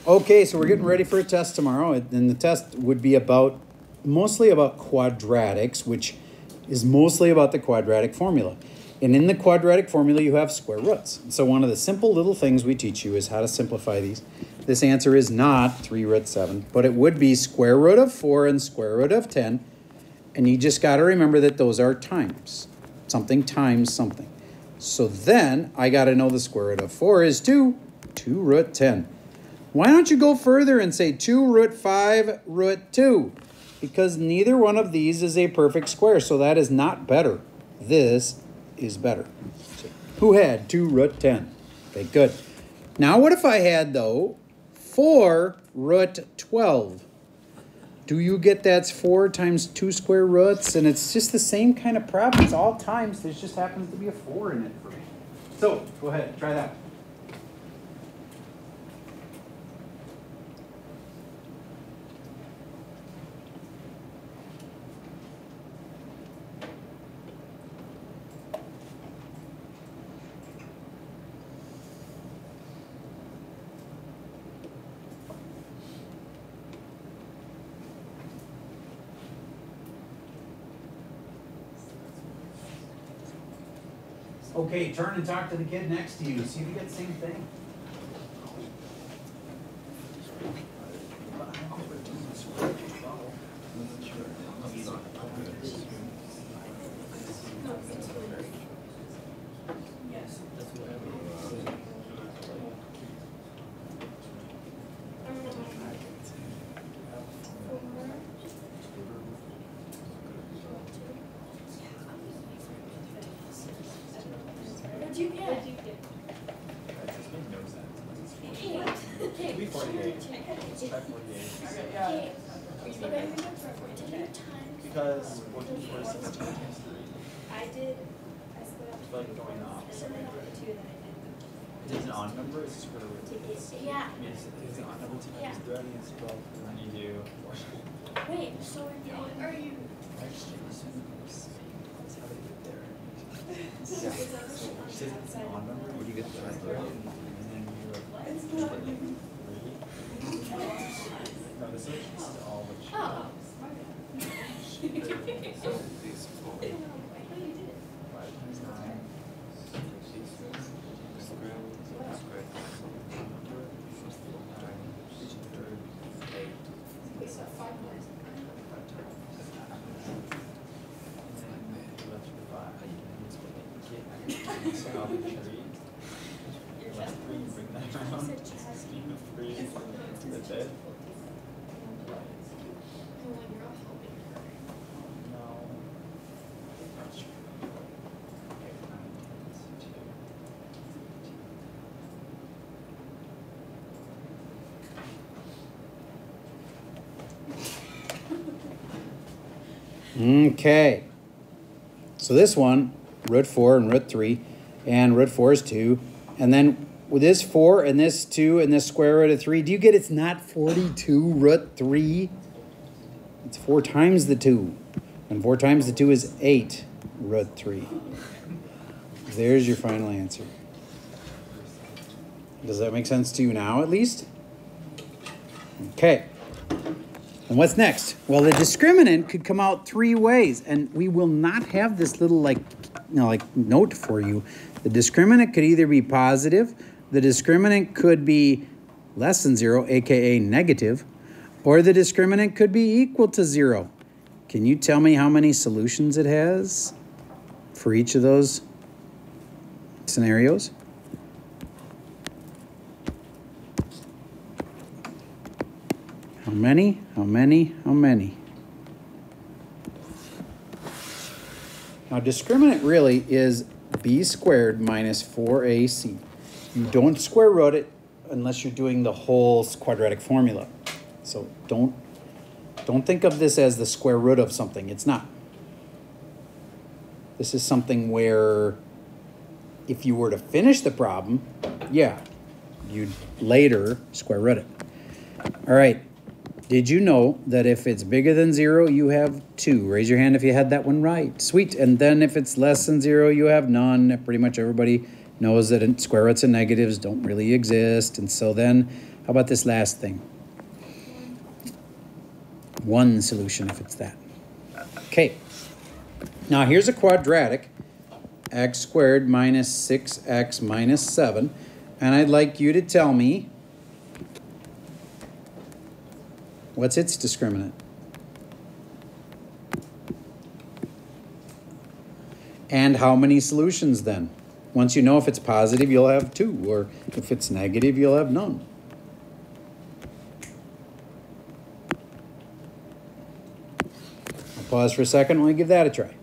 Okay, so we're getting ready for a test tomorrow, and the test would be mostly about quadratics, which is mostly about the quadratic formula. And in the quadratic formula, you have square roots. So one of the simple little things we teach you is how to simplify these. This answer is not 3 root 7, but it would be square root of 4 and square root of 10. And you just got to remember that those are times. Something times something. So then I got to know the square root of 4 is 2 root 10. Why don't you go further and say 2 root 5 root 2? Because neither one of these is a perfect square, so that is not better. This is better. So who had 2 root 10? Okay, good. Now what if I had, though, 4 root 12? Do you get that's 4 times 2 square roots? And it's just the same kind of problem. It's all times. There just happens to be a 4 in it for me. So go ahead, try that. Okay, turn and talk to the kid next to you. See if you get the same thing. Because 14 4 is 16 times 3. I split up Like going off. the 2 that I Is it an odd number? Is it square root? did. Yeah. Yes, it's an odd number. 2 Yeah. times 30 is 12. And then you do. Wait, so are you? Actually, this that's how they get there. Is Yeah. that So it's an odd number. What do you get the right there? And then you split it. 3. No, this is all the cheat. Oh. So these 4. 5 times 9. Square root of square. 8. So 5 more. Okay. So this one, root 4 and root 3, and root 4 is 2. And then with this 4 and this 2 and this square root of 3, do you get it's not 42 root 3? It's 4 times the 2. And 4 times the 2 is 8 root 3. There's your final answer. Does that make sense to you now, at least? Okay. And what's next? Well, the discriminant could come out 3 ways, and we will not have this little note for you. The discriminant could either be positive, the discriminant could be less than 0, aka negative, or the discriminant could be equal to 0. Can you tell me how many solutions it has for each of those scenarios? How many? How many? How many? Now, discriminant really is b squared minus 4ac. You don't square root it unless you're doing the whole quadratic formula. So don't think of this as the square root of something. It's not. This is something where if you were to finish the problem, yeah, you'd later square root it. All right. Did you know that if it's bigger than 0, you have 2? Raise your hand if you had that one right. Sweet. And then if it's less than 0, you have none. Pretty much everybody knows that square roots and negatives don't really exist. And so then How about this last thing? One solution if it's that. Okay. Now here's a quadratic. X squared minus 6x minus 7. And I'd like you to tell me what's its discriminant. And how many solutions then? Once you know if it's positive, you'll have 2. Or if it's negative, you'll have none. I'll pause for a second while we give that a try.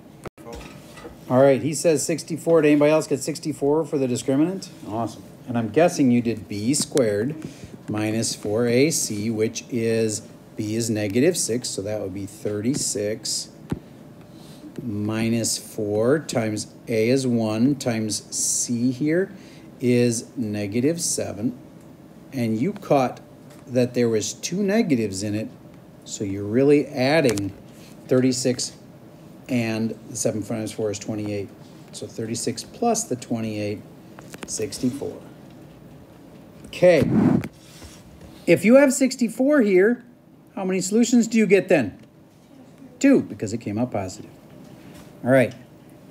All right, he says 64. Did anybody else get 64 for the discriminant? Awesome. And I'm guessing you did b squared minus 4ac, which is b is negative 6, so that would be 36 minus 4 times a is 1 times c here is negative 7. And you caught that there was 2 negatives in it, so you're really adding 36 and the 7 times 4 is 28. So 36 plus the 28, 64. Okay. If you have 64 here, how many solutions do you get then? 2, because it came out positive. All right.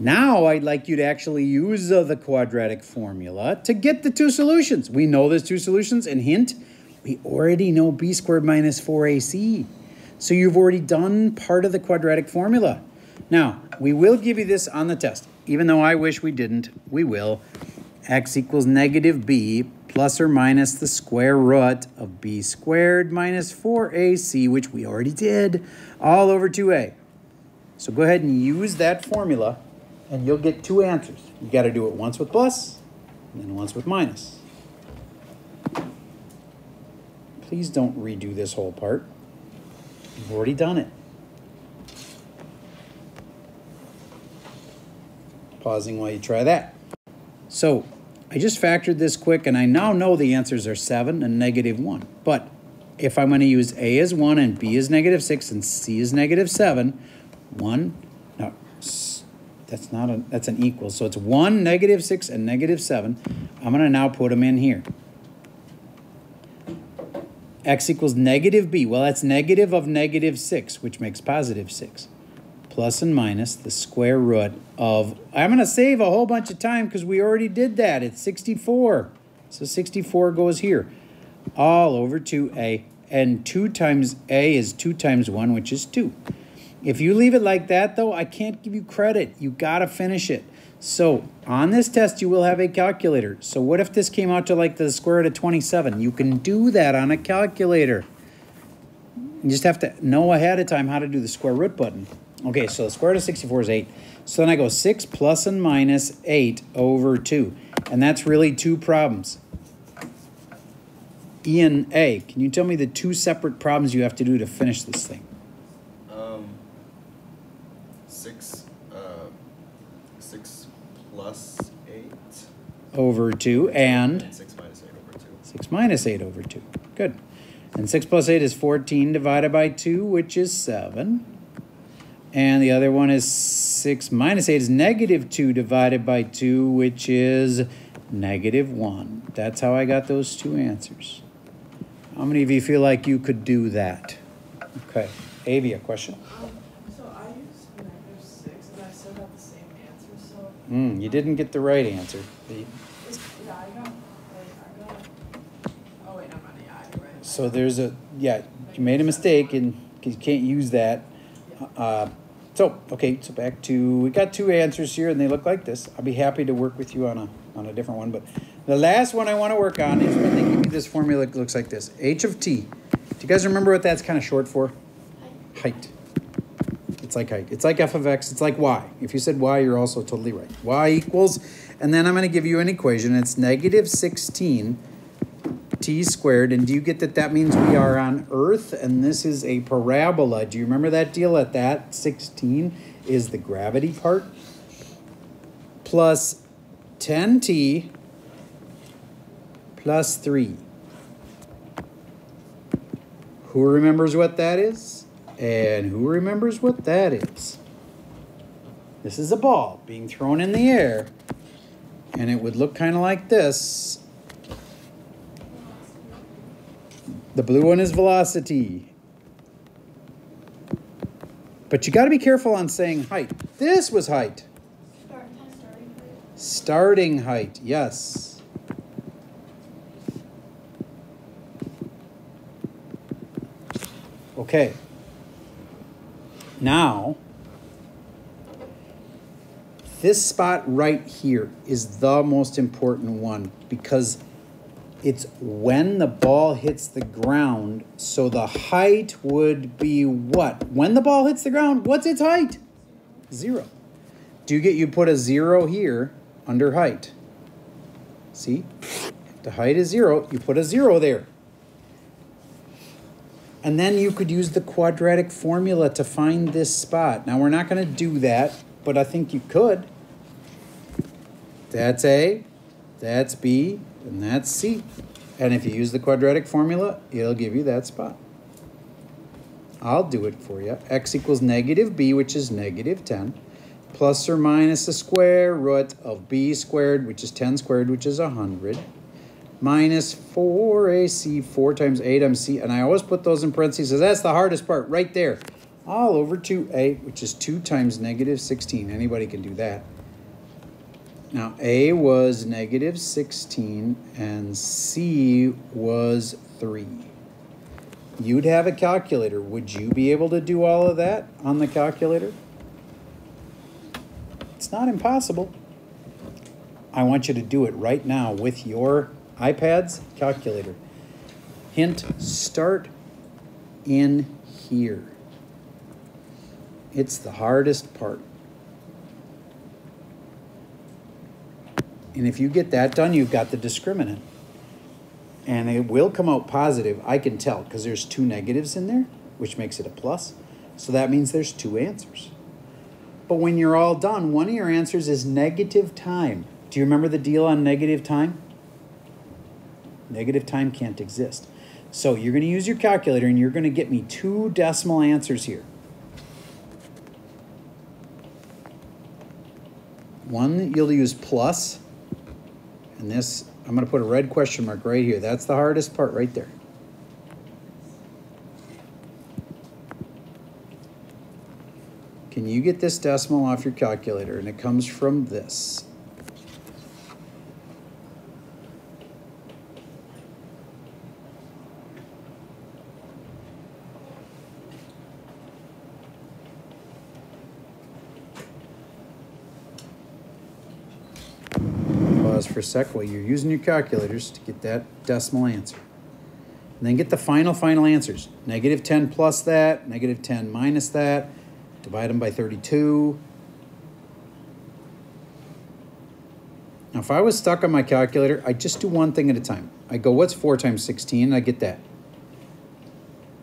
Now I'd like you to actually use the quadratic formula to get the 2 solutions. We know there's 2 solutions, and hint, we already know b squared minus 4ac. So you've already done part of the quadratic formula. Now, we will give you this on the test. Even though I wish we didn't, we will. X equals negative b plus or minus the square root of b squared minus 4ac, which we already did, all over 2a. So go ahead and use that formula, and you'll get 2 answers. You got to do it once with plus, and then once with minus. Please don't redo this whole part. You've already done it. Pausing while you try that. So I just factored this quick, and I now know the answers are 7 and negative 1. But if I'm going to use a as 1 and b is negative 6 and c is negative 7, 1, no, that's an equal. So it's 1, negative 6, and negative 7. I'm going to now put them in here. X equals negative b. Well, that's negative of negative 6, which makes positive 6. Plus and minus the square root of, I'm going to save a whole bunch of time because we already did that. It's 64. So 64 goes here. All over 2a. And 2 times a is 2 times 1, which is 2. If you leave it like that, though, I can't give you credit. You got to finish it. So on this test, you will have a calculator. So what if this came out to like the square root of 27? You can do that on a calculator. You just have to know ahead of time how to do the square root button. Okay, so the square root of 64 is 8. So then I go 6 plus and minus 8 over 2. And that's really 2 problems. Ian A., can you tell me the 2 separate problems you have to do to finish this thing? 6 plus 8 over 2 and 6 minus 8 over 2. 6 minus 8 over 2. Good. And 6 plus 8 is 14 divided by 2, which is 7. And the other one is 6 minus 8 is negative 2 divided by 2, which is negative 1. That's how I got those 2 answers. How many of you feel like you could do that? Okay. Avi, a question? So I used negative 6 and I still got the same answer, so... You didn't get the right answer. Yeah, I got... Oh, wait, I'm on the I, right? So there's a... Yeah, you made a mistake and you can't use that. Okay, so back to... We got 2 answers here and they look like this. I'll be happy to work with you on a different one, but the last one I want to work on is when they give me this formula that looks like this. H of t. Do you guys remember what that's kind of short for? Height. It's like height. It's like f of x. It's like y. If you said y, you're also totally right. Y equals, and then I'm going to give you an equation. It's negative 16 t squared. And do you get that that means we are on Earth? And this is a parabola. Do you remember that deal at that? 16 is the gravity part. Plus 10t plus 3. Who remembers what that is? And who remembers what that is? This is a ball being thrown in the air. And it would look kind of like this. The blue one is velocity. But you got to be careful on saying height. This was height. Starting height, yes. Okay. Now, this spot right here is the most important one because it's when the ball hits the ground. So the height would be what? When the ball hits the ground, what's its height? 0. You put a 0 here under height. See? The height is 0. You put a 0 there. And then you could use the quadratic formula to find this spot. Now, we're not going to do that, but I think you could. That's A, that's B, and that's C. And if you use the quadratic formula, it'll give you that spot. I'll do it for you. X equals negative B, which is negative 10, plus or minus the square root of B squared, which is 10 squared, which is 100. Minus 4AC, 4 times A times C. And I always put those in parentheses. That's the hardest part right there. All over 2A, which is 2 times negative 16. Anybody can do that. Now, A was negative 16 and C was 3. You'd have a calculator. Would you be able to do all of that on the calculator? It's not impossible. I want you to do it right now with your iPad's calculator. Hint, start in here. It's the hardest part. And if you get that done, you've got the discriminant. And it will come out positive, I can tell, because there's 2 negatives in there, which makes it a plus. So that means there's 2 answers. But when you're all done, one of your answers is negative time. Do you remember the deal on negative time? Negative time can't exist. So you're going to use your calculator and you're going to get me 2 decimal answers here. One, you'll use plus, and this, I'm going to put a red question mark right here. That's the hardest part right there. Can you get this decimal off your calculator? And it comes from this. Pause for a sec while you're using your calculators to get that decimal answer. And then get the final answers. Negative 10 plus that, negative 10 minus that. Divide them by 32. Now, if I was stuck on my calculator, I'd just do one thing at a time. I go, what's 4 times 16? I get that.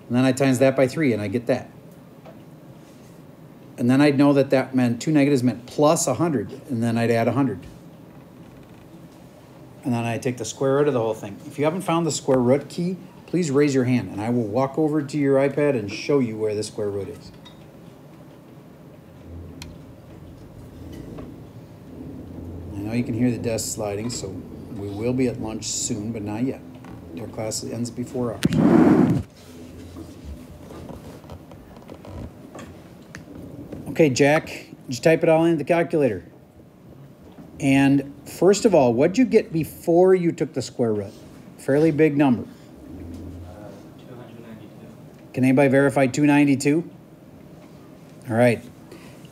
And then I times that by 3, and I get that. And then I'd know that that meant 2 negatives meant plus 100, and then I'd add 100. And then I'd take the square root of the whole thing. If you haven't found the square root key, please raise your hand, and I will walk over to your iPad and show you where the square root is. I know you can hear the desk sliding, so we will be at lunch soon, but not yet. Our class ends before ours. Okay, Jack, did you type it all into the calculator? And first of all, what'd you get before you took the square root? Fairly big number. 292. Can anybody verify 292? All right.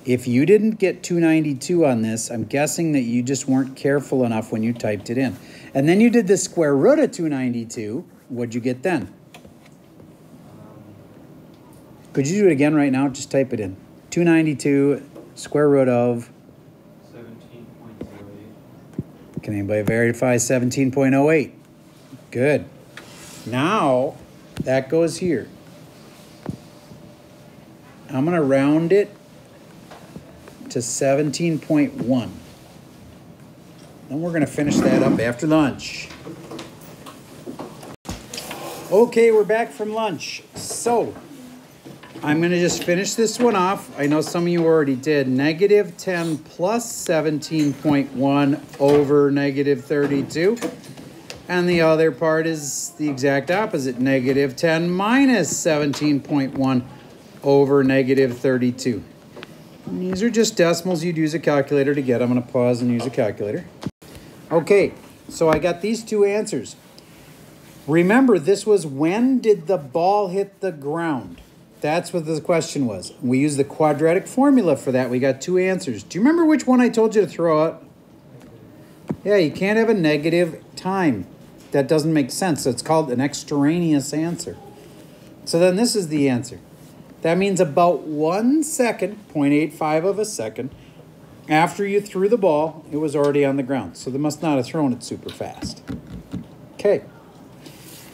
If you didn't get 292 on this, I'm guessing that you just weren't careful enough when you typed it in. And then you did the square root of 292. What'd you get then? Could you do it again right now? Just type it in. 292 square root of 17.08. Can anybody verify 17.08? Good. Now, that goes here. I'm going to round it to 17.1. Then we're going to finish that up after lunch. Okay, we're back from lunch. So, I'm going to just finish this one off. I know some of you already did. Negative 10 plus 17.1 over negative 32. And the other part is the exact opposite, negative 10 minus 17.1 over negative 32. And these are just decimals you'd use a calculator to get. I'm going to pause and use a calculator. Okay, so I got these two answers. Remember, this was when did the ball hit the ground? That's what the question was. We used the quadratic formula for that. We got two answers. Do you remember which one I told you to throw out? Yeah, you can't have a negative time. That doesn't make sense. So it's called an extraneous answer. So then this is the answer. That means about 1 second, 0.85 of a second, after you threw the ball, it was already on the ground. So they must not have thrown it super fast. Okay.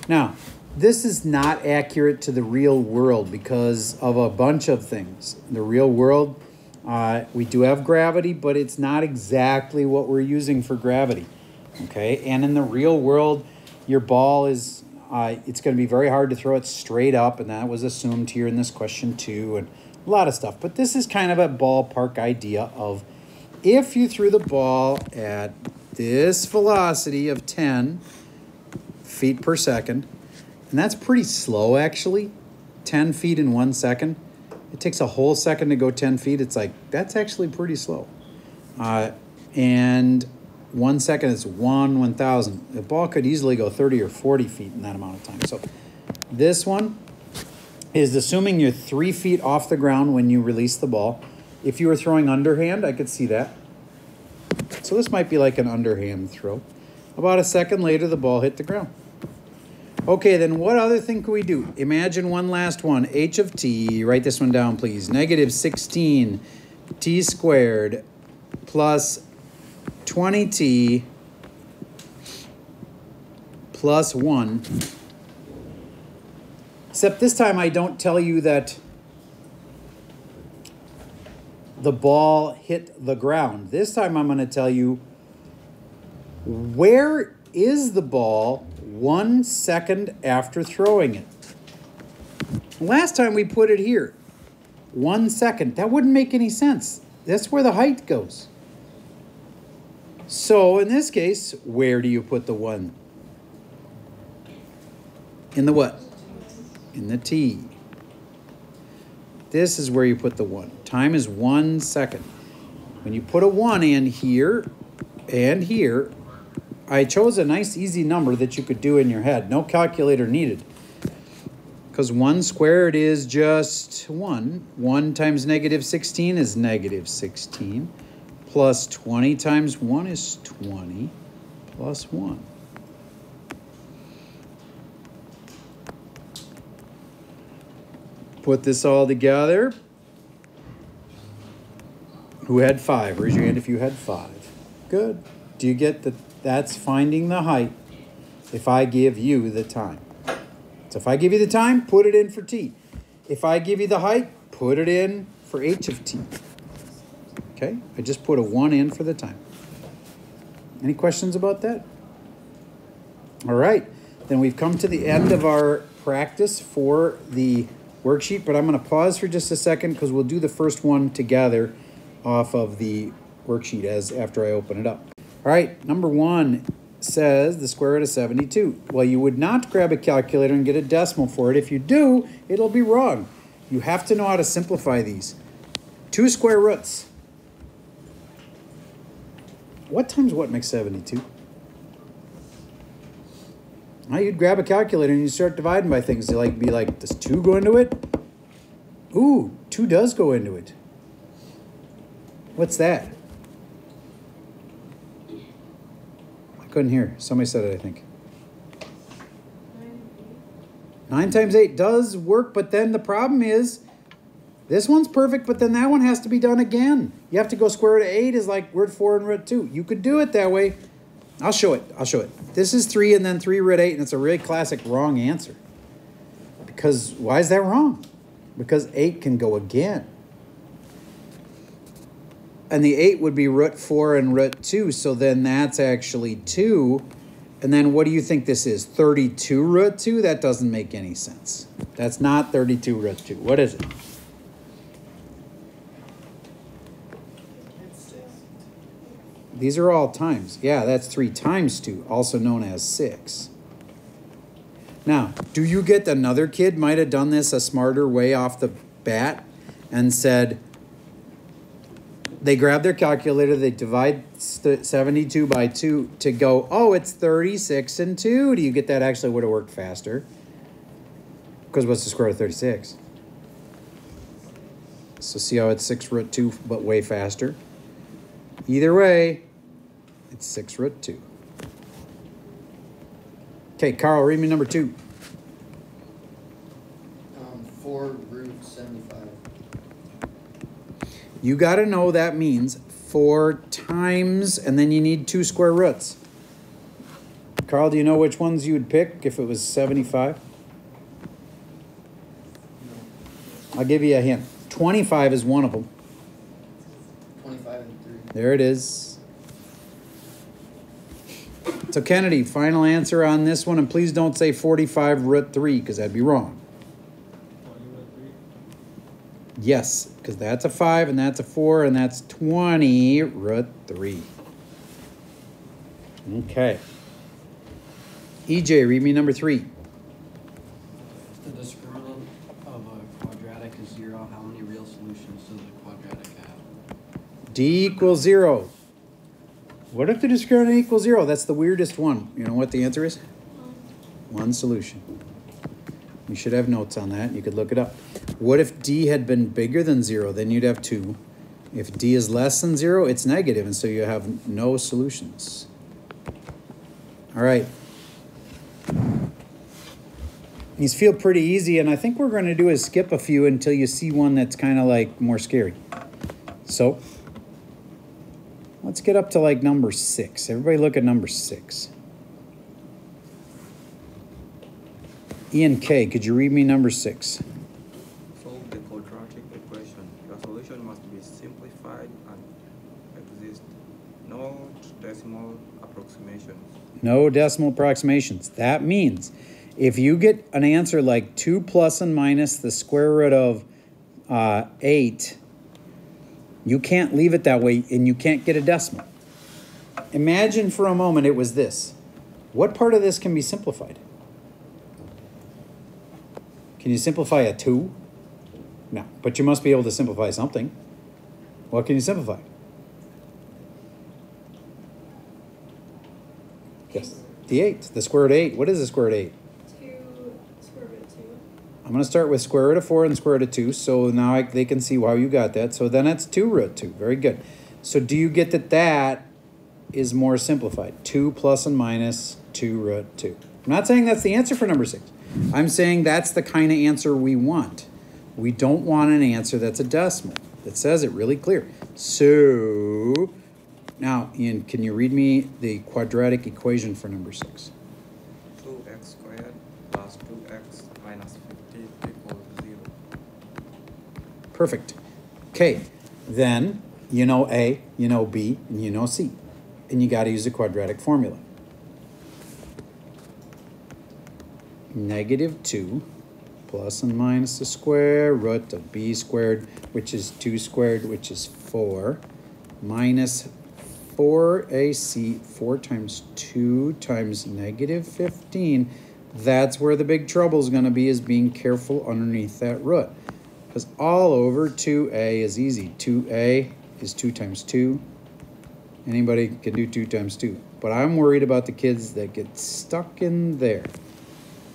Now, this is not accurate to the real world because of a bunch of things. In the real world, we do have gravity, but it's not exactly what we're using for gravity. Okay, and in the real world, your ball is, it's going to be very hard to throw it straight up, and that was assumed here in this question too, and a lot of stuff. But this is kind of a ballpark idea of if you threw the ball at this velocity of 10 feet per second, and that's pretty slow actually, 10 feet in 1 second. It takes a whole second to go 10 feet. It's like, that's actually pretty slow. And 1 second is 1/1000. The ball could easily go 30 or 40 feet in that amount of time. So this one is assuming you're 3 feet off the ground when you release the ball. If you were throwing underhand, I could see that. So this might be like an underhand throw. About a second later, the ball hit the ground. Okay, then what other thing could we do? Imagine one last one. H of t, write this one down, please. Negative 16 t squared plus 20t plus 1. Except this time I don't tell you that the ball hit the ground. This time I'm going to tell you where is the ball 1 second after throwing it. Last time we put it here. 1 second. That wouldn't make any sense. That's where the height goes. So in this case, where do you put the 1? In the what? In the t. This is where you put the 1. Time is 1 second. When you put a 1 in here and here, I chose a nice easy number that you could do in your head. No calculator needed. Because 1 squared is just 1. 1 times negative 16 is negative 16. Plus 20 times 1 is 20. Plus 1. Put this all together. Who had 5? Raise your hand if you had 5. Good. Do you get that? That's finding the height if I give you the time. So if I give you the time, put it in for t. If I give you the height, put it in for h of t. Okay? I just put a 1 in for the time. Any questions about that? All right. Then we've come to the end of our practice for the worksheet, but I'm going to pause for just a second because we'll do the first one together off of the worksheet after I open it up. All right, number 1 says the square root of 72. Well, you would not grab a calculator and get a decimal for it. If you do, it'll be wrong. You have to know how to simplify these. 2 square roots. What times what makes 72? Now you'd grab a calculator and you start dividing by things. You be like, does 2 go into it? Ooh, 2 does go into it. What's that? I couldn't hear. Somebody said it, I think. 9 times 8 does work, but then the problem is this one's perfect, but then that one has to be done again. You have to go square root of 8 is like root 4 and root 2. You could do it that way. I'll show it. I'll show it. This is 3 and then 3 root 8, and it's a really classic wrong answer. Because why is that wrong? Because 8 can go again. And the 8 would be root 4 and root 2, so then that's actually 2. And then what do you think this is? 32 root 2? That doesn't make any sense. That's not 32 root 2. What is it? These are all times. Yeah, that's 3 times 2, also known as 6. Now, do you get another kid might have done this a smarter way off the bat and said, they grab their calculator, they divide 72 by 2 to go, oh, it's 36 and 2. Do you get that? Actually would have worked faster. Because what's the square root of 36? So see how it's 6 root 2, but way faster? Either way, it's 6 root 2. Okay, Carl, read me number 2. 4 root 75. You got to know that means 4 times, and then you need 2 square roots. Carl, do you know which ones you would pick if it was 75? I'll give you a hint. 25 is one of them. 25 and 3. There it is. So Kennedy, final answer on this one, and please don't say 45 root 3, because that'd be wrong. 20 root 3. Yes, because that's a 5, and that's a 4, and that's 20 root 3. Okay. EJ, read me number 3. If the discriminant of a quadratic is 0, how many real solutions does the quadratic have? D equals 0. What if the discriminant equals 0? That's the weirdest one. You know what the answer is? 1 solution. You should have notes on that. You could look it up. What if D had been bigger than 0? Then you'd have 2. If D is less than 0, it's negative, and so you have no solutions. All right. These feel pretty easy, and I think we're going to do is skip a few until you see one that's kind of like more scary. So let's get up to like number 6. Everybody look at number 6. Ian K., could you read me number 6? Solve the quadratic equation. The solution must be simplified and exist no decimal approximations. No decimal approximations. That means if you get an answer like 2 plus and minus the square root of 8, you can't leave it that way, and you can't get a decimal. Imagine for a moment it was this. What part of this can be simplified? Can you simplify a 2? No, but you must be able to simplify something. What can you simplify? Yes, the 8, the square root of 8. What is the square root of 8? 2 square root of 2. I'm going to start with square root of 4 and square root of 2, so now they can see how you got that. So then that's 2 root 2. Very good. So do you get that that is more simplified? 2 plus and minus 2 root 2. I'm not saying that's the answer for number 6. I'm saying that's the kind of answer we want. We don't want an answer that's a decimal. That says it really clear. So now, Ian, can you read me the quadratic equation for number 6? 2x squared plus 2x minus 50 equals 0. Perfect. Okay, then you know A, you know B, and you know C. And you got to use the quadratic formula. Negative 2 plus and minus the square root of b squared, which is 2 squared, which is 4, minus 4ac, 4 times 2 times negative 15. That's where the big trouble is going to be, is being careful underneath that root. Because all over 2a is easy. 2a is 2 times 2. Anybody can do 2 times 2. But I'm worried about the kids that get stuck in there.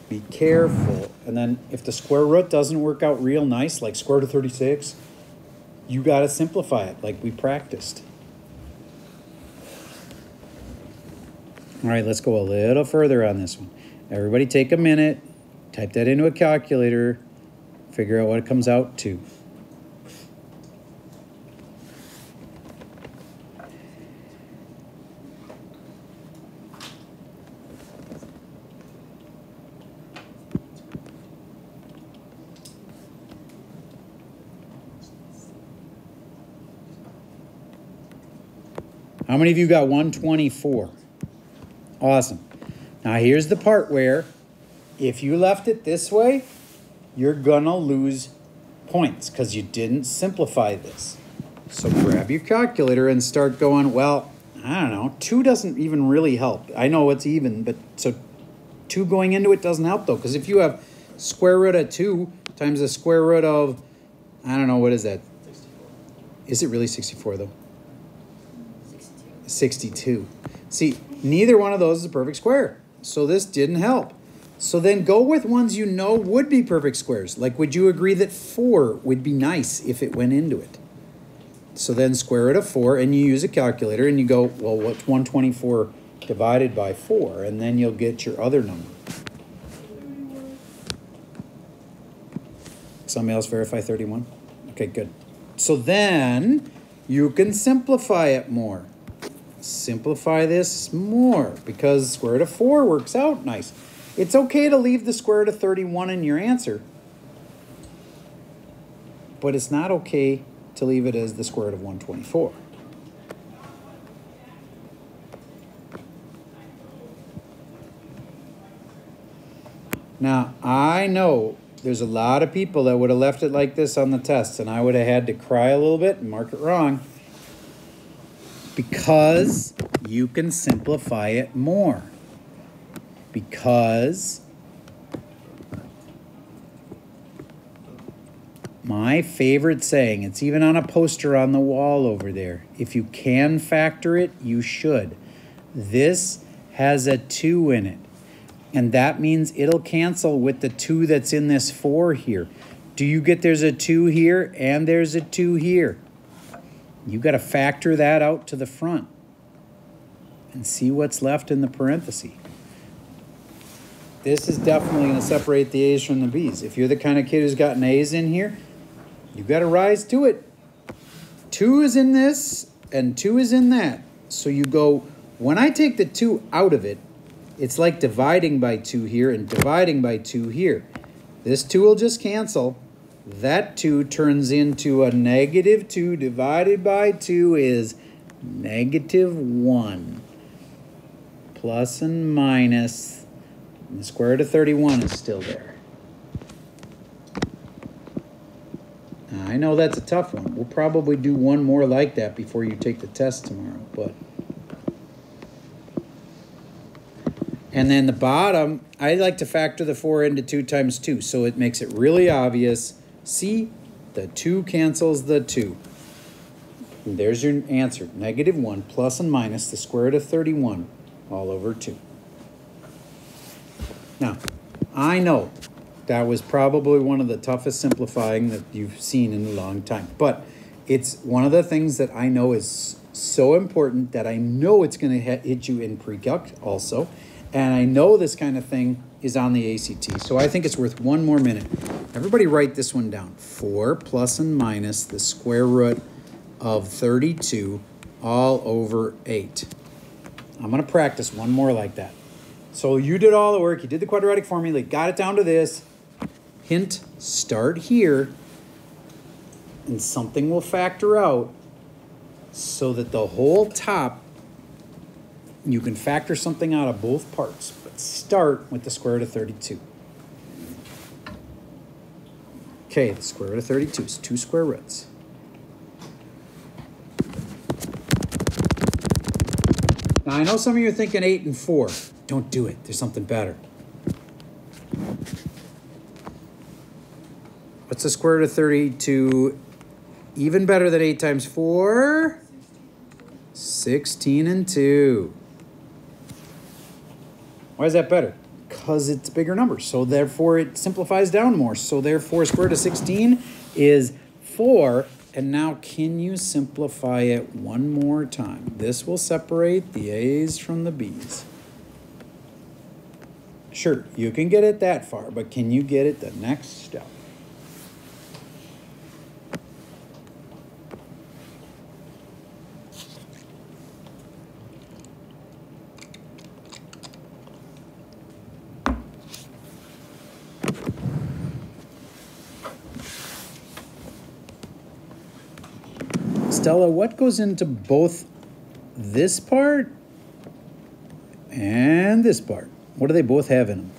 Be careful. And then if the square root doesn't work out real nice, like square root of 36, you got to simplify it like we practiced. All right, let's go a little further on this one. Everybody take a minute, type that into a calculator, figure out what it comes out to. How many of you got 124? Awesome. Now here's the part where if you left it this way, you're gonna lose points because you didn't simplify this. So grab your calculator and start going, well, I don't know. 2 doesn't even really help. I know it's even, but so 2 going into it doesn't help though, because if you have square root of 2 times the square root of, I don't know, what is that? 64. Is it really 64 though? 62. 62. See, neither one of those is a perfect square. So this didn't help. So then go with ones you know would be perfect squares. Like, would you agree that 4 would be nice if it went into it? So then square root of 4, and you use a calculator, and you go, well, what's 124 divided by 4? And then you'll get your other number. 31. Somebody else verify 31? Okay, good. So then you can simplify it more. Simplify this more, because square root of 4 works out nice. It's okay to leave the square root of 31 in your answer, but it's not okay to leave it as the square root of 124. Now, I know there's a lot of people that would have left it like this on the test, and I would have had to cry a little bit and mark it wrong, because you can simplify it more. Because my favorite saying, it's even on a poster on the wall over there, if you can factor it, you should. This has a 2 in it, and that means it'll cancel with the 2 that's in this 4 here. Do you get there's a 2 here and there's a 2 here? You got to factor that out to the front and see what's left in the parenthesis. This is definitely going to separate the A's from the B's. If you're the kind of kid who's gotten A's in here, you got to rise to it. 2 is in this and 2 is in that. So you go, when I take the 2 out of it, it's like dividing by 2 here and dividing by 2 here. This 2 will just cancel. That 2 turns into a negative 2 divided by 2 is negative 1. Plus and minus. And the square root of 31 is still there. Now, I know that's a tough one. We'll probably do one more like that before you take the test tomorrow. But and then the bottom, I like to factor the 4 into 2 times 2, so it makes it really obvious. See, the 2 cancels the 2. And there's your answer. Negative 1 plus and minus the square root of 31 all over 2. Now, I know that was probably one of the toughest simplifying that you've seen in a long time. But it's one of the things that I know is so important that I know it's going to hit you in pre-calc also. And I know this kind of thing is on the ACT. So I think it's worth one more minute. Everybody write this one down. 4 plus and minus the square root of 32 all over 8. I'm going to practice one more like that. So you did all the work. You did the quadratic formula. Got it down to this. Hint, start here. And something will factor out so that the whole top, you can factor something out of both parts. But start with the square root of 32. Okay, the square root of 32 is 2 square roots. Now, I know some of you are thinking 8 and 4. Don't do it. There's something better. What's the square root of 32? Even better than 8 times 4? 16 and 2. Why is that better? Because it's a bigger number. So therefore it simplifies down more. So therefore square root of 16 is 4. And now can you simplify it one more time? This will separate the A's from the B's. Sure, you can get it that far, but can you get it the next step? Stella, what goes into both this part and this part? What do they both have in them?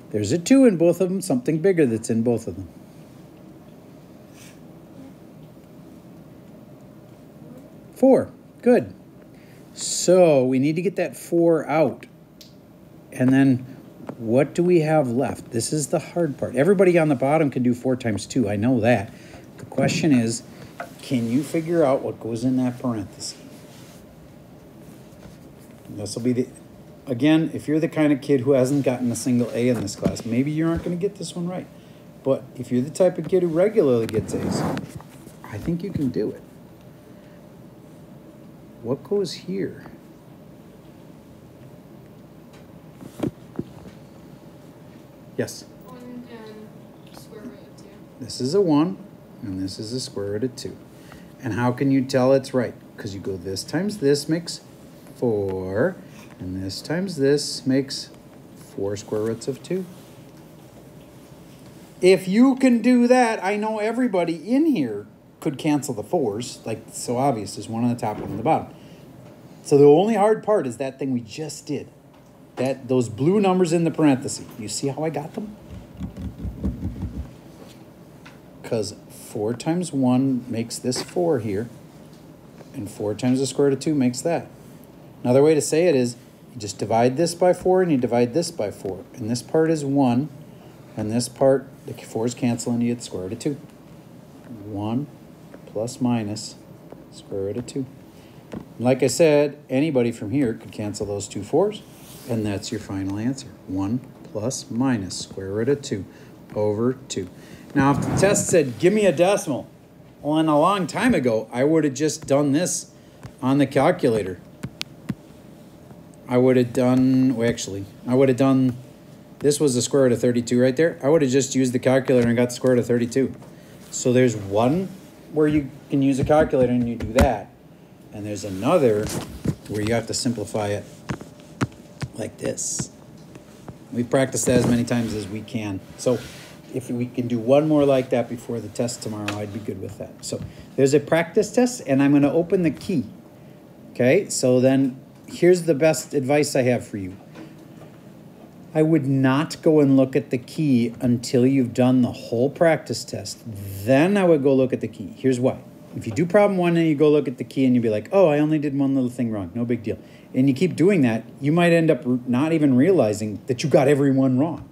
There's a 2 in both of them, something bigger that's in both of them. 4. Good. So we need to get that 4 out. And then what do we have left? This is the hard part. Everybody on the bottom can do 4 times 2. I know that. The question is, can you figure out what goes in that parenthesis? This will be the, again, if you're the kind of kid who hasn't gotten a single A in this class, maybe you aren't going to get this one right. But if you're the type of kid who regularly gets A's, I think you can do it. What goes here? Yes? 1 and square root of 2. This is a 1, and this is the square root of 2. And how can you tell it's right? Because you go this times this makes 4, and this times this makes 4 square roots of 2. If you can do that, I know everybody in here could cancel the 4s. Like, so obvious. There's one on the top, one on the bottom. So the only hard part is that thing we just did. Those blue numbers in the parentheses. You see how I got them? Because 4 times 1 makes this 4 here. And 4 times the square root of 2 makes that. Another way to say it is, you just divide this by 4 and you divide this by 4. And this part is 1. And this part, the 4's cancel and you get the square root of 2. 1 plus minus square root of 2. And like I said, anybody from here could cancel those 2 4's. And that's your final answer. 1 plus minus square root of 2 over 2. Now, if the test said, give me a decimal, well, and a long time ago, I would have just done this on the calculator. I would have done, well, actually, I would have done, this was the square root of 32 right there. I would have just used the calculator and got the square root of 32. So there's one where you can use a calculator and you do that. And there's another where you have to simplify it like this. We practice that as many times as we can. So if we can do one more like that before the test tomorrow, I'd be good with that. So there's a practice test, and I'm going to open the key. Okay, so then here's the best advice I have for you. I would not go and look at the key until you've done the whole practice test. Then I would go look at the key. Here's why. If you do problem 1 and you go look at the key and you'll be like, oh, I only did one little thing wrong. No big deal. And you keep doing that, you might end up not even realizing that you got every one wrong.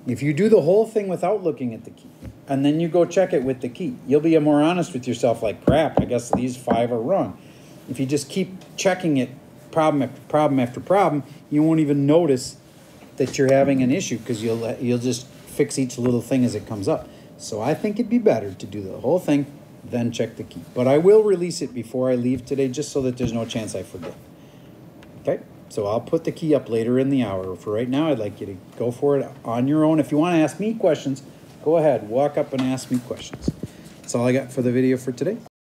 If you do the whole thing without looking at the key, and then you go check it with the key, you'll be more honest with yourself, like, crap, I guess these 5 are wrong. If you just keep checking it problem after problem after problem, you won't even notice that you're having an issue because you'll just fix each little thing as it comes up. So I think it'd be better to do the whole thing, then check the key. But I will release it before I leave today just so that there's no chance I forget. Okay? So I'll put the key up later in the hour. For right now, I'd like you to go for it on your own. If you want to ask me questions, go ahead. Walk up and ask me questions. That's all I got for the video for today.